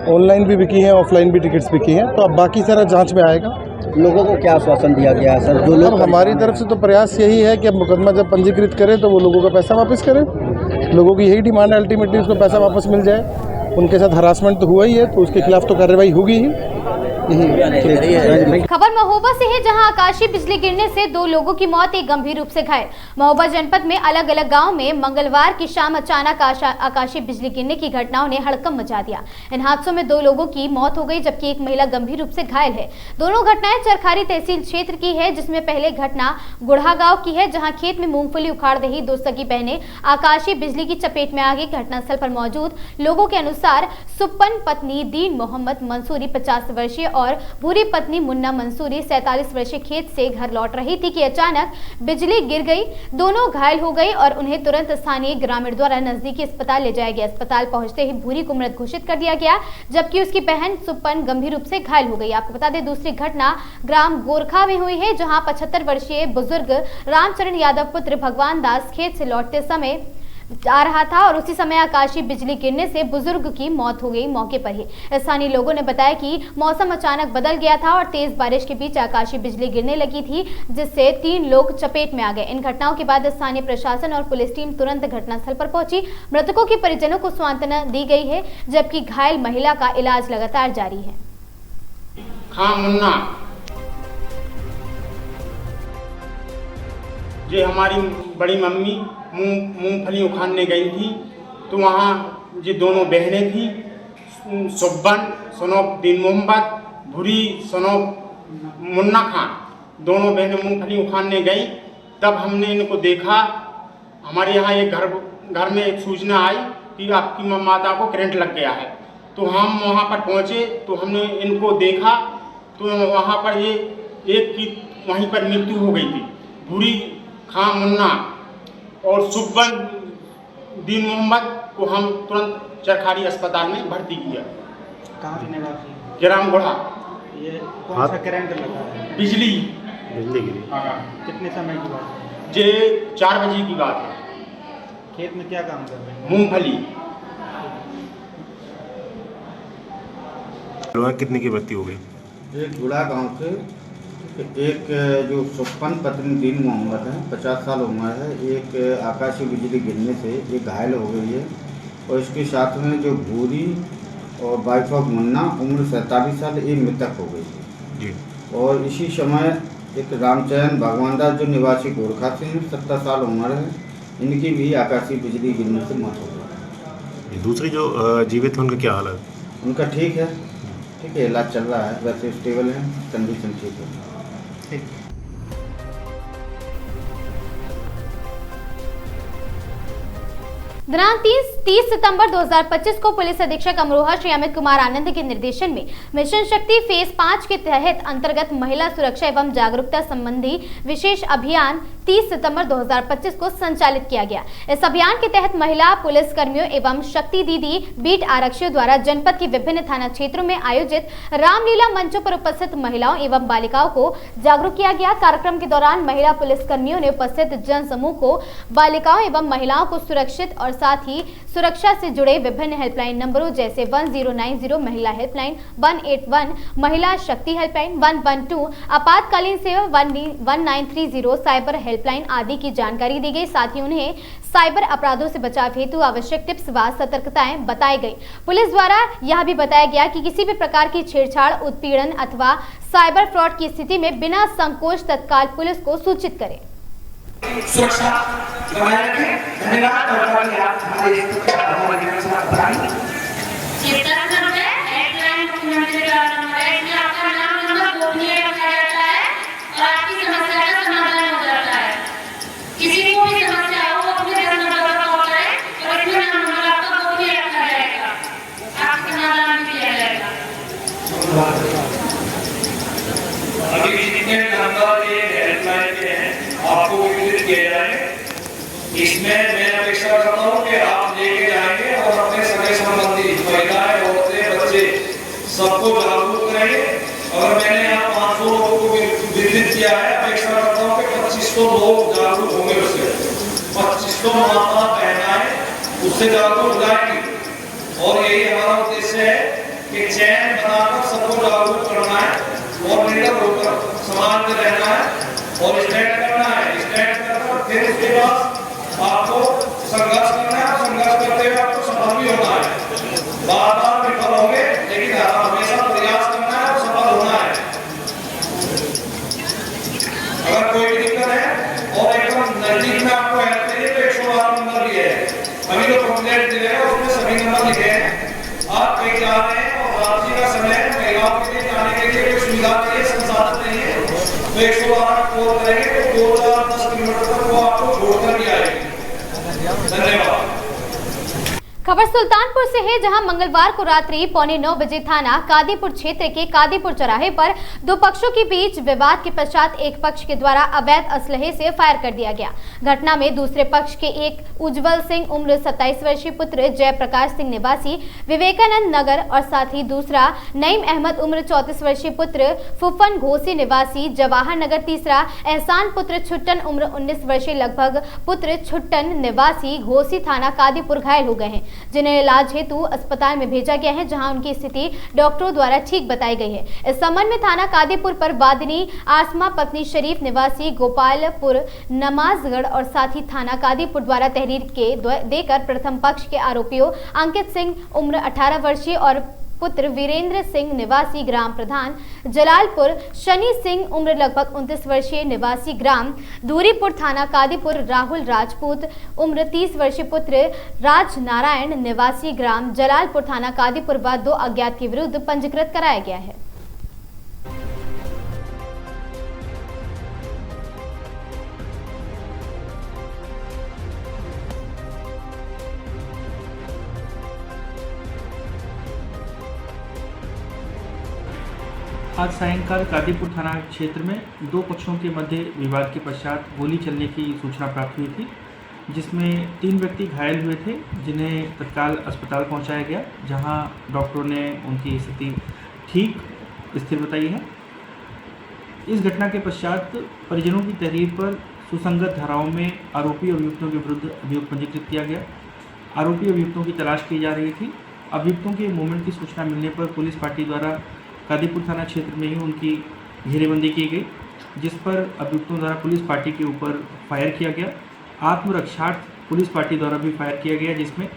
ऑनलाइन भी बिकी हैं, ऑफलाइन भी टिकट्स बिकी हैं, तो अब बाकी सारा जांच में आएगा। लोगों को क्या आश्वासन दिया गया है सर? जो लोग, हमारी तरफ से तो प्रयास यही है कि अब मुकदमा जब पंजीकृत करें तो वो लोगों का पैसा वापस करें। लोगों की यही डिमांड है, अल्टीमेटली उसको पैसा वापस मिल जाए। उनके साथ हरासमेंट तो हुआ ही है, तो उसके खिलाफ तो कार्रवाई होगी ही। खबर महोबा से है, जहां आकाशीय बिजली गिरने से 2 लोगों की मौत, एक गंभीर रूप से घायल। महोबा जनपद में अलग अलग गांव में मंगलवार की शाम अचानक आकाशीय बिजली गिरने की घटनाओं ने हड़कंप मचा दिया। इन हादसों में 2 लोगों की मौत हो गई, जबकि एक महिला गंभीर रूप से घायल है। दोनों घटनाएं चरखारी तहसील क्षेत्र की है, जिसमें पहले घटना गुढ़ा गाँव की है, जहाँ खेत में मूंगफली उखाड़ रही 2 सगी बहनें आकाशीय बिजली की चपेट में आ गई। घटनास्थल पर मौजूद लोगों के अनुसार सुप्पन पत्नी दीन मोहम्मद मंसूरी 50 वर्षीय और भूरी पत्नी मुन्ना मंसूरी 47 वर्षीय खेत से घर लौट रही थी कि अचानक बिजली गिर गई। दोनों घायल हो गई और उन्हें तुरंत स्थानीय ग्रामीण द्वारा नजदीकी अस्पताल ले जाया गया। अस्पताल पहुंचते ही भूरी को मृत घोषित कर दिया गया, जबकि उसकी बहन सुप्पन गंभीर रूप से घायल हो गई। आपको बता दें, दूसरी घटना ग्राम गोरखा में हुई है, जहां 75 वर्षीय बुजुर्ग रामचरण यादव पुत्र भगवान दास खेत से लौटते समय आ रहा था और उसी समय आकाशीय बिजली गिरने से बुजुर्ग की मौत हो गई मौके पर ही। स्थानीय लोगों ने बताया कि मौसम अचानक बदल गया था और तेज बारिश के बीच आकाशीय बिजली गिरने लगी थी, जिससे 3 लोग चपेट में आ गए। इन घटनाओं के बाद स्थानीय प्रशासन और पुलिस टीम तुरंत घटनास्थल पर पहुंची। मृतकों के परिजनों को सांत्वना दी गई है, जबकि घायल महिला का इलाज लगातार जारी है। मुन्ना जे हमारी बड़ी मम्मी मूंगफली उखाड़ने गई थी, तो वहाँ जो दोनों बहनें थी, सुब्बन सनोक दीन मोहम्मद, भूरी सनोक मुन्ना खान, दोनों बहनें मूंगफली उखाड़ने गई। तब हमने इनको देखा। हमारे यहाँ एक घर में एक सूचना आई कि आपकी माता को करंट लग गया है। तो हम वहाँ पर पहुँचे, तो हमने इनको देखा, तो वहाँ पर ये एक की वहीं पर मृत्यु हो गई थी। भूरी खां मुन्ना और सुब्बन दीन मोहम्मद को हम तुरंत चरखारी अस्पताल में भर्ती किया। ग्राम गोढ़ा। ये कौन सा करंट लगा है? बिजली गिरी। कितने समय की बात है? जे 4 बजे की बात है। खेत में क्या काम कर रहे हैं? मूंगफली। कितने की मृत्यु हो गई? एक गुड़ा गांव से एक जो सुप्पन पत्नी दीन मोहम्मद है, 50 साल उम्र है, एक आकाशीय बिजली गिरने से एक घायल हो गई है, और इसके साथ में जो भूरी और वाइफ ऑफ मुन्ना उम्र 47 साल, एक मृतक हो गई है जी। और इसी समय एक रामचरण भगवान दास जो निवासी गोरखा से हैं, 70 साल उम्र है, इनकी भी आकाशीय बिजली गिरने से मौत हो गई। दूसरी जो जीवित है उनका क्या हाल है? उनका ठीक है, इलाज चल रहा है, वैसे स्टेबल है, कंडीशन ठीक है। दिनांक 30 सितंबर 2025 को पुलिस अधीक्षक अमरोहा श्री अमित कुमार आनंद के निर्देशन में मिशन शक्ति फेज 5 के तहत अंतर्गत महिला सुरक्षा एवं जागरूकता संबंधी विशेष अभियान 30 सितंबर 2025 को संचालित किया गया। इस अभियान के तहत महिला पुलिस कर्मियों एवं शक्ति दीदी बीट आरक्षियों द्वारा जनपद के विभिन्न थाना क्षेत्रों में आयोजित रामलीला मंचों पर उपस्थित महिलाओं एवं बालिकाओं को जागरूक किया गया। कार्यक्रम के दौरान महिला पुलिस कर्मियों ने उपस्थित जन समूह को बालिकाओं एवं महिलाओं को सुरक्षित और साथ ही सुरक्षा से जुड़े विभिन्न हेल्पलाइन नंबरों जैसे 1090 महिला हेल्पलाइन, 181 महिला शक्ति हेल्पलाइन, 112 आपातकालीन सेवा, 1930 साइबर हेल्पलाइन आदि की जानकारी दी गई। साथ ही उन्हें साइबर अपराधों से बचाव हेतु आवश्यक टिप्स व सतर्कताएं बताई गई। पुलिस द्वारा यह भी बताया गया कि किसी भी प्रकार की छेड़छाड़, उत्पीड़न अथवा साइबर फ्रॉड की स्थिति में बिना संकोच तत्काल पुलिस को सूचित करें। सुरक्षा बनाए रखें। धन्यवाद। किसी को भी समस्या हो अपने 10 नंबर पर कॉल करें और इसमें नंबर आपका गोपनीय रखा जाएगा, आपका समाधान किया जाएगा। अभी जितने नंबर ये हेल्पलाइन के हैं आपको वितरित किए जाएंगे। इसमें मैं अपेक्षा करता हूँ कि आप लेके जाएंगे और अपने सगे संबंधी महिलाएं, औरतें, बच्चे सबको जागरूक करेंगे। और मैंने यहाँ 500 लोगों को वितरित किया है। अपेक्षा करता हूँ कि 2500 लोग जागरूक होंगे, उससे 2500 माता बहनाएं उससे जागरूक हो जाएंगी। और यही हमारा उद्देश्य है कि चैन बनाकर सबको जागरूक करना है और निडर होकर समाज में रहना है और स्टैंड करना है। स्टैंड कर फिर उसके बाद आपको संघर्ष करना है। संघर्ष करते हुए आपको सफल भी होना है। बार बार विफल होंगे लेकिन हमेशा प्रयास करना है और सफल होना है। अगर कोई भी दिक्कत है और एकदम नजदीक में आपको हेल्प चाहिए तो 112 नंबर भी है। अभी जो कंप्लेंट दिए हैं उसमें सभी नंबर लिखे हैं। आप कहीं जा रहे हैं और रात्रि का समय है, महिलाओं के लिए जाने के लिए कोई सुविधा नहीं है, संसाधन नहीं है, तो 112 कॉल करेंगे तो 2010 किलोमीटर तक वो आपको छोड़कर भी आएगी। धन्यवाद। खबर सुल्तानपुर से है, जहां मंगलवार को रात्रि 8:45 बजे थाना कादीपुर क्षेत्र के कादीपुर चौराहे पर दो पक्षों के बीच विवाद के पश्चात एक पक्ष के द्वारा अवैध असलहे से फायर कर दिया गया। घटना में दूसरे पक्ष के एक उज्जवल सिंह उम्र 27 वर्षीय पुत्र जयप्रकाश सिंह निवासी विवेकानंद नगर और साथ ही दूसरा नईम अहमद उम्र 34 वर्षीय पुत्र फुफन घोसी निवासी जवाहर नगर, तीसरा एहसान पुत्र छुट्टन उम्र 19 वर्षीय लगभग पुत्र छुट्टन निवासी घोसी थाना कादीपुर घायल हो गए हैं, जिन्हें इलाज हेतु अस्पताल में भेजा गया है, जहां उनकी स्थिति डॉक्टरों द्वारा ठीक बताई गई है। इस संबंध में थाना कादीपुर पर वादिनी आसमा पत्नी शरीफ निवासी गोपालपुर नमाजगढ़ और साथ ही थाना कादीपुर द्वारा तहरीर के देकर प्रथम पक्ष के आरोपियों अंकित सिंह उम्र 18 वर्षीय और पुत्र वीरेंद्र सिंह निवासी ग्राम प्रधान जलालपुर, शनि सिंह उम्र लगभग 29 वर्षीय निवासी ग्राम दूरीपुर थाना कादीपुर, राहुल राजपूत उम्र 30 वर्षीय पुत्र राज नारायण निवासी ग्राम जलालपुर थाना कादीपुर व 2 अज्ञात के विरुद्ध पंजीकृत कराया गया है। आज सायंकाल कादीपुर थाना क्षेत्र में दो पक्षों के मध्य विवाद के पश्चात गोली चलने की सूचना प्राप्त हुई थी, जिसमें 3 व्यक्ति घायल हुए थे, जिन्हें तत्काल अस्पताल पहुंचाया गया, जहां डॉक्टरों ने उनकी स्थिति ठीक स्थिर बताई है। इस घटना के पश्चात परिजनों की तहरीर पर सुसंगत धाराओं में आरोपी अभियुक्तों के विरुद्ध अभियोग पंजीकृत किया गया। आरोपी अभियुक्तों की तलाश की जा रही थी। अभियुक्तों के मूवमेंट की सूचना मिलने पर पुलिस पार्टी द्वारा कादीपुर थाना क्षेत्र में ही उनकी घेरेबंदी की गई, जिस पर अभियुक्तों द्वारा पुलिस पार्टी के ऊपर फायर किया गया। आत्मरक्षार्थ पुलिस पार्टी द्वारा भी फायर किया गया, जिसमें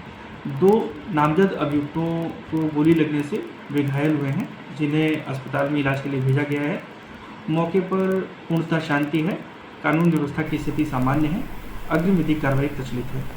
2 नामजद अभियुक्तों को गोली लगने से वे घायल हुए हैं, जिन्हें अस्पताल में इलाज के लिए भेजा गया है। मौके पर पूर्णतः शांति है, कानून व्यवस्था की स्थिति सामान्य है, अग्रिम विधिक कार्रवाई प्रचलित है।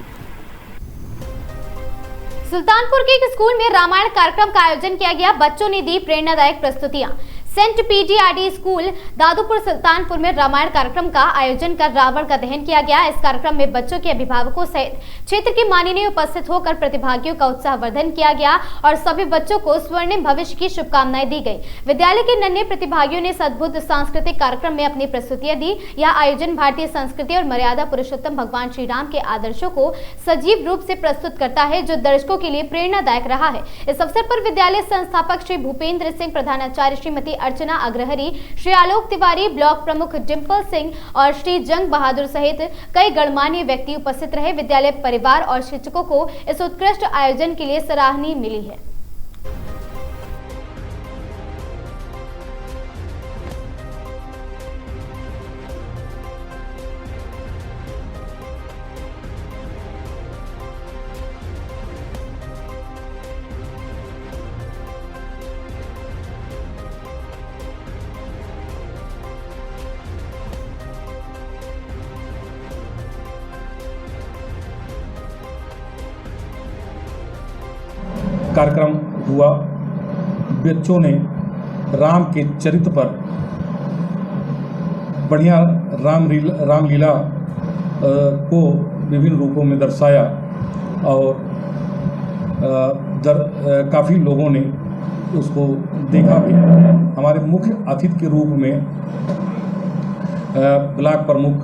सुल्तानपुर के एक स्कूल में रामायण कार्यक्रम का आयोजन किया गया। बच्चों ने दी प्रेरणादायक प्रस्तुतियां। सेंट पीजीआरडी स्कूल दादूपुर सुल्तानपुर में रामायण कार्यक्रम का आयोजन कर रावण का दहन किया गया। इस कार्यक्रम में बच्चों के अभिभावकों सहित क्षेत्र के माननीय उपस्थित होकर प्रतिभागियों का उत्साहवर्धन किया गया और सभी बच्चों को स्वर्णिम भविष्य की शुभकामनाएं दी गई। विद्यालय के नन्हे प्रतिभागियों ने अद्भुत सांस्कृतिक कार्यक्रम में अपनी प्रस्तुतियां दी। यह आयोजन भारतीय संस्कृति और मर्यादा पुरुषोत्तम भगवान श्री राम के आदर्शों को सजीव रूप से प्रस्तुत करता है, जो दर्शकों के लिए प्रेरणादायक रहा है। इस अवसर पर विद्यालय संस्थापक श्री भूपेंद्र सिंह, प्रधानाचार्य श्रीमती अर्चना अग्रहरी, श्री आलोक तिवारी, ब्लॉक प्रमुख डिम्पल सिंह और श्री जंग बहादुर सहित कई गणमान्य व्यक्ति उपस्थित रहे। विद्यालय परिवार और शिक्षकों को इस उत्कृष्ट आयोजन के लिए सराहनीय मिली है। कार्यक्रम हुआ। बच्चों ने राम के चरित्र पर बढ़िया रामलीला को विभिन्न रूपों में दर्शाया और काफ़ी लोगों ने उसको देखा भी। हमारे मुख्य अतिथि के रूप में ब्लॉक प्रमुख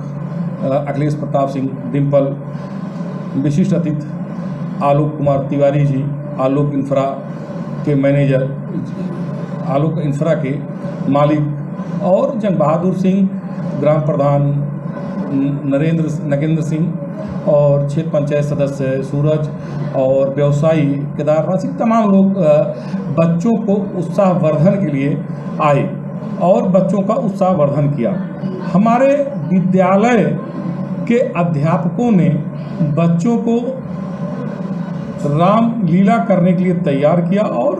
अखिलेश प्रताप सिंह डिम्पल, विशिष्ट अतिथि आलोक कुमार तिवारी जी, आलोक इंफ्रा के मैनेजर, आलोक इंफ्रा के मालिक और जंग बहादुर सिंह, ग्राम प्रधान नगेंद्र सिंह और क्षेत्र पंचायत सदस्य सूरज और व्यवसायी केदारनाथ सिंह, तमाम लोग बच्चों को उत्साहवर्धन के लिए आए और बच्चों का उत्साहवर्धन किया। हमारे विद्यालय के अध्यापकों ने बच्चों को राम लीला करने के लिए तैयार किया और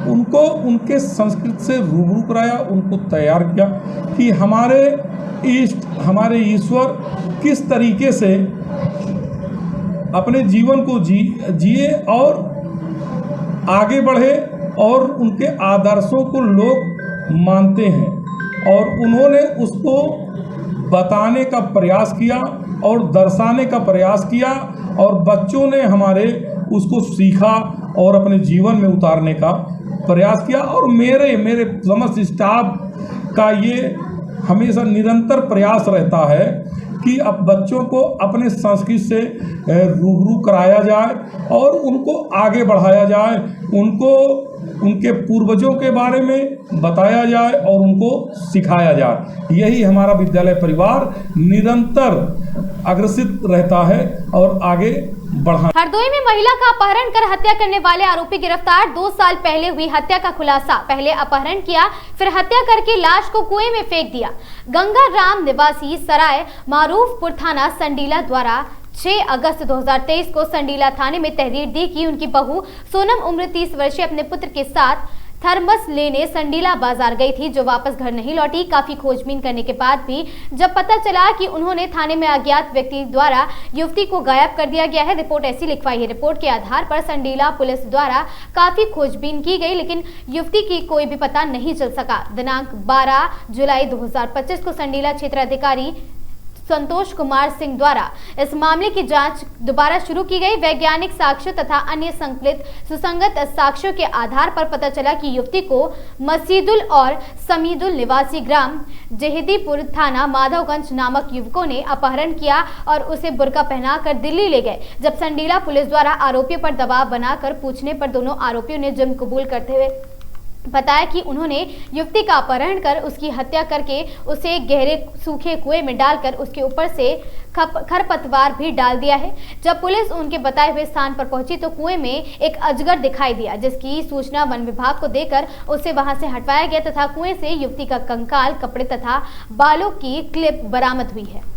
उनको उनके संस्कृति से रूबरू कराया, उनको तैयार किया कि हमारे इष्ट, हमारे ईश्वर किस तरीके से अपने जीवन को जिए और आगे बढ़े और उनके आदर्शों को लोग मानते हैं। और उन्होंने उसको बताने का प्रयास किया और दर्शाने का प्रयास किया और बच्चों ने हमारे उसको सीखा और अपने जीवन में उतारने का प्रयास किया। और मेरे समस्त स्टाफ का ये हमेशा निरंतर प्रयास रहता है कि अब बच्चों को अपने संस्कृति से रूबरू कराया जाए और उनको आगे बढ़ाया जाए, उनको उनके पूर्वजों के बारे में बताया जाए और उनको सिखाया जाए। यही हमारा विद्यालय परिवार निरंतर अग्रसित रहता है और आगे बढ़ा। हरदोई में महिला का अपहरण कर हत्या करने वाले आरोपी गिरफ्तार। 2 साल पहले हुई हत्या का खुलासा। पहले अपहरण किया, फिर हत्या करके लाश को कुएं में फेंक दिया। गंगा राम निवासी सराय मारूफपुर थाना संडीला द्वारा 6 अगस्त 2023 को संडीला थाने में तहरीर दी कि उनकी बहू सोनम उम्र 30 वर्षीय अपने पुत्र के साथ थर्मस लेने संडीला बाजार गई थी, जो वापस घर नहीं लौटी। काफी खोजबीन करने के बाद भी जब पता चला कि उन्होंने थाने में अज्ञात व्यक्ति द्वारा युवती को गायब कर दिया गया है। रिपोर्ट ऐसी लिखवाई है। रिपोर्ट के आधार पर संडीला पुलिस द्वारा काफी खोजबीन की गई, लेकिन युवती की कोई भी पता नहीं चल सका। दिनांक 12 जुलाई 2025 को संडीला क्षेत्राधिकारी संतोष कुमार सिंह द्वारा इस मामले की जांच दोबारा शुरू की गई। वैज्ञानिक साक्ष्यों तथा अन्य संकलित सुसंगत साक्ष्यों के आधार पर पता चला कि युवती को मसीदुल और समीदुल निवासी ग्राम जहेदीपुर थाना माधवगंज नामक युवकों ने अपहरण किया और उसे बुर्का पहनाकर दिल्ली ले गए। जब संडीला पुलिस द्वारा आरोपियों पर दबाव बनाकर पूछने पर दोनों आरोपियों ने जुर्म कबूल करते हुए बताया कि उन्होंने युवती का अपहरण कर उसकी हत्या करके उसे गहरे सूखे कुएं में डालकर उसके ऊपर से खरपतवार भी डाल दिया है। जब पुलिस उनके बताए हुए स्थान पर पहुंची तो कुएं में एक अजगर दिखाई दिया, जिसकी सूचना वन विभाग को देकर उसे वहां से हटवाया गया तथा कुएं से युवती का कंकाल, कपड़े तथा बालों की क्लिप बरामद हुई है।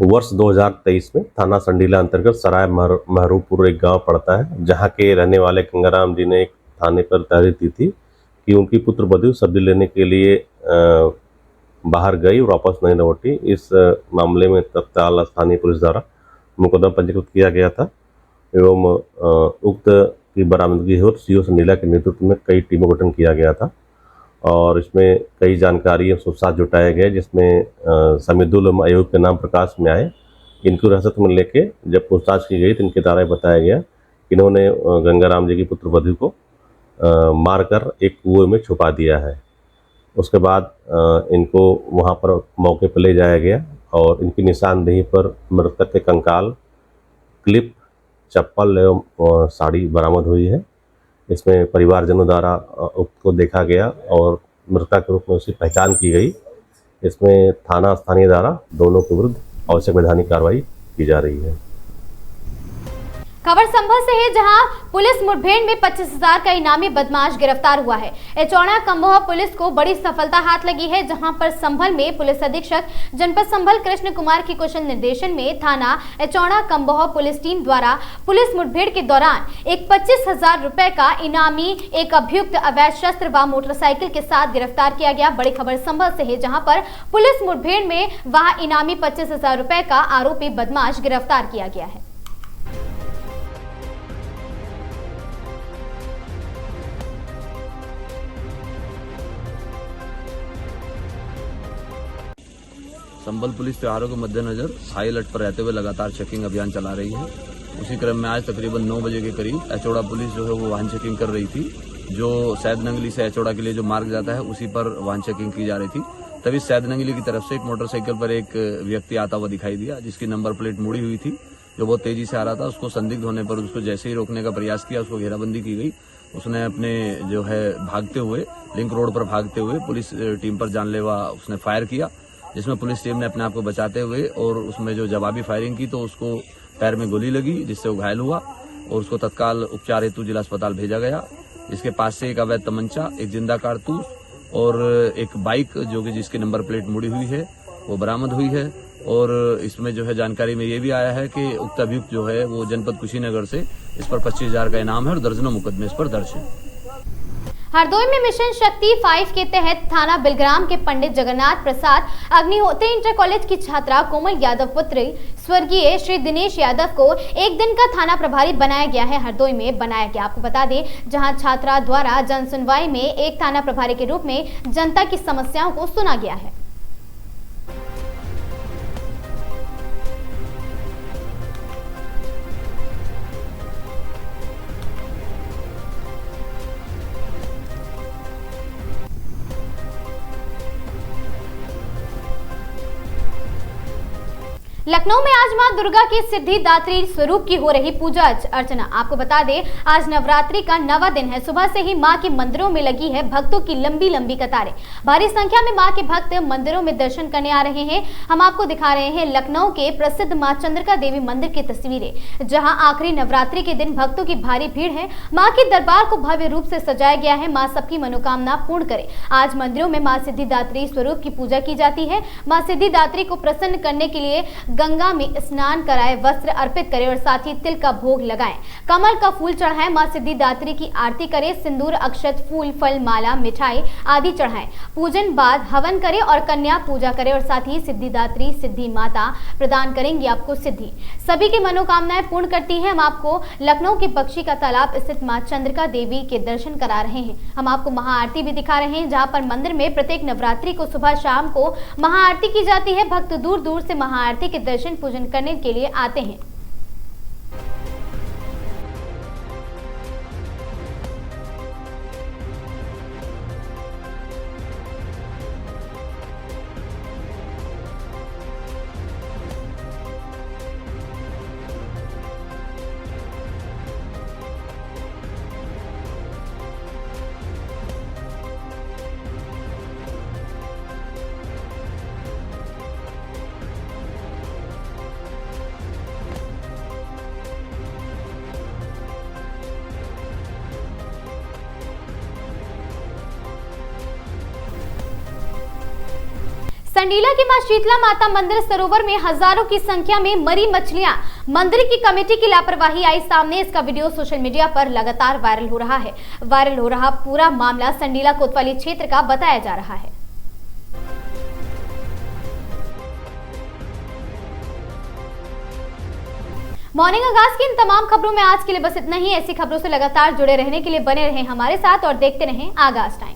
वर्ष 2023 में थाना संडीला अंतर्गत सराय महरूपुर एक गांव पड़ता है, जहां के रहने वाले गंगाराम जी ने एक थाने पर तहरीर दी थी कि उनकी पुत्र वधू सब्जी लेने के लिए बाहर गई और वापस नहीं लौटी। इस मामले में तत्काल स्थानीय पुलिस द्वारा मुकदमा पंजीकृत किया गया था एवं उक्त की बरामदगी हेतु सीओ संडीला के नेतृत्व में कई टीमों का गठन किया गया था और इसमें कई जानकारी और साथ जुटाए गए, जिसमें समीदुल अयूब के नाम प्रकाश में आए। इनको हिरासत में लेके जब पूछताछ की गई तो इनके द्वारा बताया गया कि इन्होंने गंगाराम जी की पुत्र वधू को मारकर एक कुएं में छुपा दिया है। उसके बाद इनको वहां पर मौके पर ले जाया गया और इनकी निशानदेही पर मृतक के कंकाल, क्लिप, चप्पल एवं साड़ी बरामद हुई है। इसमें परिवारजनों द्वारा उक्त को देखा गया और मृतक के रूप में उसकी पहचान की गई। इसमें थाना स्थानीय द्वारा दोनों के विरुद्ध आवश्यक वैधानिक कार्रवाई की जा रही है। खबर संभल से है, जहां पुलिस मुठभेड़ में 25,000 का इनामी बदमाश गिरफ्तार हुआ है। एचौड़ा कम्बोह पुलिस को बड़ी सफलता हाथ लगी है, जहां पर संभल में पुलिस अधीक्षक जनपद संभल कृष्ण कुमार के कुशल निर्देशन में थाना एचौड़ा कम्बोह पुलिस टीम द्वारा पुलिस मुठभेड़ के दौरान एक 25,000 रुपए का इनामी एक अभियुक्त अवैध शस्त्र व मोटरसाइकिल के साथ गिरफ्तार किया गया। बड़ी खबर संभल से है, जहां पर पुलिस मुठभेड़ में वह इनामी 25,000 रुपए का आरोपी बदमाश गिरफ्तार किया गया है। संभल पुलिस त्योहारों के मद्देनजर हाई अलर्ट पर रहते हुए लगातार चेकिंग अभियान चला रही है। उसी क्रम में आज तकरीबन 9 बजे के करीब एचौड़ा पुलिस जो है वो वाहन चेकिंग कर रही थी। जो सैदनंगली से एचौड़ा के लिए जो मार्ग जाता है उसी पर वाहन चेकिंग की जा रही थी। तभी सैदनंगली की तरफ से एक मोटरसाइकिल पर एक व्यक्ति आता हुआ दिखाई दिया, जिसकी नंबर प्लेट मुड़ी हुई थी, जो बहुत तेजी से आ रहा था। उसको संदिग्ध होने पर उसको जैसे ही रोकने का प्रयास किया, उसको घेराबंदी की गई। उसने अपने जो है भागते हुए लिंक रोड पर भागते हुए पुलिस टीम पर जानलेवा उसने फायर किया, जिसमें पुलिस टीम ने अपने आप को बचाते हुए और उसमें जो जवाबी फायरिंग की तो उसको पैर में गोली लगी, जिससे वो घायल हुआ और उसको तत्काल उपचार हेतु जिला अस्पताल भेजा गया। इसके पास से एक अवैध तमंचा, एक जिंदा कारतूस और एक बाइक जो कि जिसकी नंबर प्लेट मुड़ी हुई है वो बरामद हुई है। और इसमें जो है जानकारी में ये भी आया है कि उक्त अभियुक्त जो है वो जनपद कुशीनगर से, इस पर 25,000 का इनाम है और दर्जनों मुकदमे इस पर दर्ज है। हरदोई में मिशन शक्ति 5 के तहत थाना बिलग्राम के पंडित जगन्नाथ प्रसाद अग्निहोत्री इंटर कॉलेज की छात्रा कोमल यादव पुत्री स्वर्गीय श्री दिनेश यादव को एक दिन का थाना प्रभारी बनाया गया है। हरदोई में बनाया गया, आपको बता दें, जहां छात्रा द्वारा जन सुनवाई में एक थाना प्रभारी के रूप में जनता की समस्याओं को सुना गया है। लखनऊ में आज मां दुर्गा के सिद्धिदात्री स्वरूप की हो रही पूजा अर्चना। आपको बता दें, आज नवरात्रि का 9वां दिन है। सुबह से ही मां के मंदिरों में लगी है भक्तों की लंबी लंबी कतारें। भारी संख्या में मां के भक्त मंदिरों में दर्शन करने आ रहे हैं। हम आपको दिखा रहे हैं लखनऊ के प्रसिद्ध मां चंद्रिका देवी मंदिर की तस्वीरें, जहां आखिरी नवरात्रि के दिन भक्तों की भारी भीड़ है। मां के दरबार को भव्य रूप से सजाया गया है। मां सबकी मनोकामना पूर्ण करे। आज मंदिरों में मां सिद्धिदात्री स्वरूप की पूजा की जाती है। मां सिद्धिदात्री को प्रसन्न करने के लिए गंगा में स्नान कराए, वस्त्र अर्पित करें और साथ ही तिल का भोग लगाएं, कमल का फूल चढ़ाएं, मां सिद्धिदात्री की आरती करें, सिंदूर, अक्षत, फूल, फल, माला, मिठाई आदि चढ़ाएं। पूजन बाद हवन करें और कन्या पूजा करें और साथ ही सिद्धिदात्री सिद्धि माता प्रदान करेंगी आपको सिद्धि। सभी की मनोकामनाएं पूर्ण करती हैं। हम आपको लखनऊ के बख्शी का तालाब स्थित मां चंद्रिका देवी के दर्शन करा रहे हैं। हम आपको महाआरती भी दिखा रहे हैं, जहां पर मंदिर में प्रत्येक नवरात्रि को सुबह शाम को महाआरती की जाती है। भक्त दूर दूर से महाआरती के दर्शन पूजन करने के लिए आते हैं। संडीला की मां शीतला माता मंदिर सरोवर में हजारों की संख्या में मरी मछलियां, मंदिर की कमेटी की लापरवाही आई सामने। इसका वीडियो सोशल मीडिया पर लगातार वायरल हो रहा है। वायरल हो रहा पूरा मामला संडीला कोतवाली क्षेत्र का बताया जा रहा है। मॉर्निंग आगाज की इन तमाम खबरों में आज के लिए बस इतना ही। ऐसी खबरों से लगातार जुड़े रहने के लिए बने रहें हमारे साथ और देखते रहें आगाज टाइम।